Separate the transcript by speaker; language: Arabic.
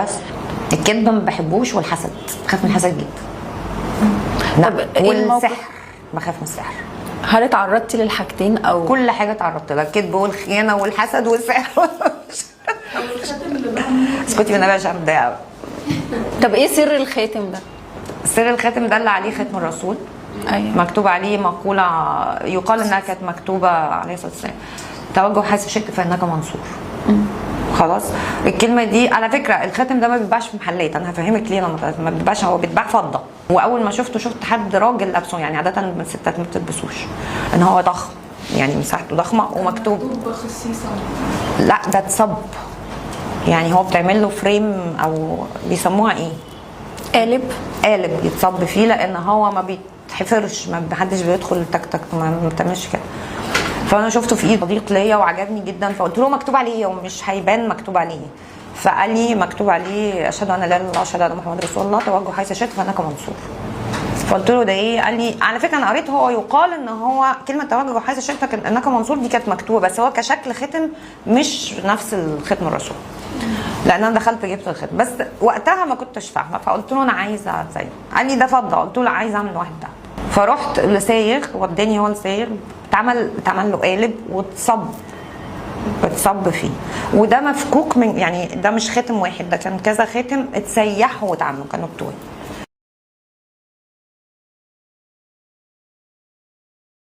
Speaker 1: خلاص. الكذب ما بحبوش، والحسد بخاف من الحسد جدا.
Speaker 2: طب إيه
Speaker 1: والسحر بخاف من السحر.
Speaker 2: هل اتعرضتي للحاجتين او
Speaker 1: كل حاجه اتعرضت لها، الكذب والخيانه والحسد والسحر. اسكتي بالنبي عشان متضايقه.
Speaker 2: طب ايه سر الخاتم ده؟
Speaker 1: سر الخاتم ده اللي عليه ختم الرسول.
Speaker 2: ايوه.
Speaker 1: مكتوب عليه مقوله يقال انها كانت مكتوبه عليه الصلاه والسلام: توجه حيث شئت فانك منصور. خلاص. الكلمه دي على فكره الخاتم ده ما بيتباعش في محلات، انا هفهمك ليه. ما بيتباعش، هو بيتباع فضه. واول ما شفته شفت حد راجل لابسه، يعني عاده الستات ما بتلبسوش، ان هو ضخم، يعني مساحته ضخمه ومكتوب
Speaker 3: خصيصه.
Speaker 1: لا ده اتصب، يعني هو بتعمل له فريم او بيسموها ايه، قالب يتصب فيه، لان هو ما بيتحفرش، ما حدش بيدخل تك تك، ما بتعملش كده. فانا شفته في ايد صديق ليا وعجبني جدا، فقلت له مكتوب عليه ومش هيبان مكتوب عليه. فقال لي مكتوب عليه اشهد ان لا اله الا الله واشهد ان محمد رسول الله، توجه حيث شئت فانك منصور. فقلت له ده ايه؟ قال لي على فكره انا قريت، هو يقال ان هو كلمه توجه حيث شئت انك منصور دي كانت مكتوبه، بس هو كشكل ختم مش نفس الختم الرسول، لان انا دخلت جبت الختم، بس وقتها ما كنتش فاهمه. فقلت له انا عايزه زيه. قال لي ده فضه. قلت له عايزه اعمل واحد ده. فرحت لسايغ وداني هو لسايغ، اتعمل له قالب اتصب فيه، وده مفكوك من، يعني ده مش ختم واحد، ده كان كذا ختم اتسيحوا واتعملوا، كانوا بتوع